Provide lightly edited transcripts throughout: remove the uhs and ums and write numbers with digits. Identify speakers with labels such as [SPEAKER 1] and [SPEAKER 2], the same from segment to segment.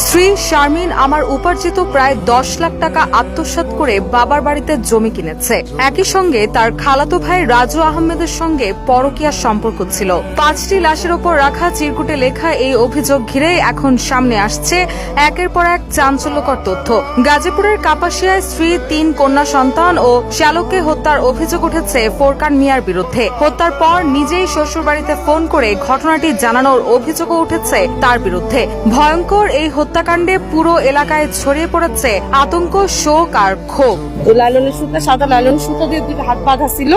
[SPEAKER 1] স্ত্রী শারমিন আমার উপার্জিত প্রায় 10 লাখ টাকা আত্মসাৎ করে বাবার বাড়িতে জমি কিনেছে। একই সঙ্গে তার খালাতো ভাই রাজু আহমেদের সঙ্গে পরকীয়া সম্পর্ক ছিল। 5টি লাশের ওপর রাখা চিরকুটে লেখা এই অভিযোগ ঘিরে এখন সামনে আসছে একের পর এক চাঞ্চল্যকর তথ্য। গাজীপুরের কাপাসিয়ায় স্ত্রী, 3 কন্যা সন্তান ও শ্যালককে হত্যার অভিযোগ উঠেছে ফোরকান মিয়ার বিরুদ্ধে। হত্যার পর নিজেই শ্বশুরবাড়িতে ফোন করে ঘটনাটি জানানোর অভিযোগও উঠেছে তার বিরুদ্ধে। ভয়ঙ্কর এই হত্যাকাণ্ডে পুরো এলাকায় ছড়িয়ে পড়েছে আতঙ্ক, শোক আর ক্ষোভ।
[SPEAKER 2] লাইলনের সুতা, সাদা লাইলন সুতা দিয়ে 2টা হাত বাঁধা ছিল,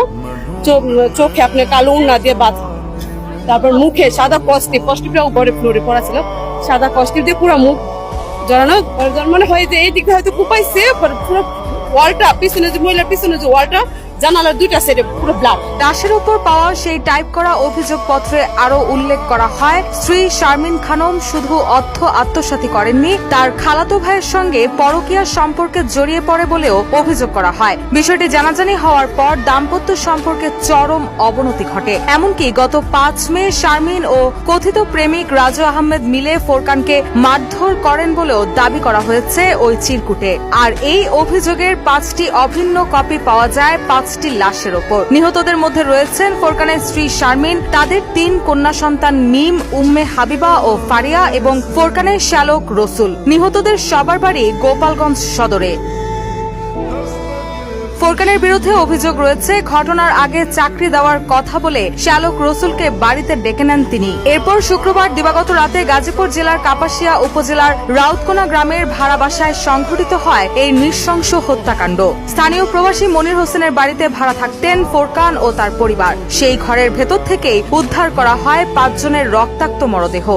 [SPEAKER 2] চোখে আপনি কালো উন্না দিয়ে বাঁধা, তারপর মুখে সাদা কষ্টিপটা উপরে ফ্লোরে পড়া ছিল, সাদা কষ্টি দিয়ে পুরো মুখ জড়ানো। মানে হয় যে এই দিকে হয়তো কুপাইছে, পুরো ওয়ালটা পিছনে, যে মহিলার পিছনে যে ওয়ালটা, জানালার 2টা সাইডে পুরো ব্লাড।
[SPEAKER 1] লাশের উপর পাওয়া সেই টাইপ করা অভিযোগপত্রে আরো উল্লেখ করা হয়, স্ত্রী শারমিন খানম শুধু অর্থ আত্মসাৎই করেননি, তার খালাতো ভাইয়ের সঙ্গে পরকীয়া সম্পর্কে জড়িয়ে পড়ে বলেও অভিযোগ করা হয়। বিষয়টি জানাজানি হওয়ার পর দাম্পত্য সম্পর্কে চরম অবনতি ঘটে। এমনকি গত 5 মে শারমিন ও কথিত প্রেমিক রাজু আহমেদ মিলে ফোরকানকে মারধর করেন বলেও দাবি করা হয়েছে ওই চিরকুটে। আর এই অভিযোগের 5টি অভিন্ন কপি পাওয়া যায় 5টি লাশের ওপর। নিহতদের মধ্যে রয়েছেন ফোরকানের স্ত্রী শারমিন, তাদের 3 কন্যা সন্তান মিম, উম্মে হাবিবা ও ফারিয়া এবং ফোরকানের শ্যালক রসুল। নিহতদের সবার বাড়ি গোপালগঞ্জ সদরে। ফোরকানের বিরুদ্ধে অভিযোগ রয়েছে, ঘটনার আগে চাকরি দেওয়ার কথা বলে শ্যালক রসুলকে বাড়িতে ডেকে নেন তিনি। এরপর শুক্রবার দিবাগত রাতে গাজীপুর জেলার কাপাসিয়া উপজেলার রাউতকোনা গ্রামের ভাড়া বাসায় সংঘটিত হয় এই নৃশংস হত্যাকাণ্ড। স্থানীয় প্রবাসী মনির হোসেনের বাড়িতে ভাড়া থাকতেন ফোরকান ও তার পরিবার। সেই ঘরের ভেতর থেকেই উদ্ধার করা হয় 5 জনের রক্তাক্ত মরদেহ।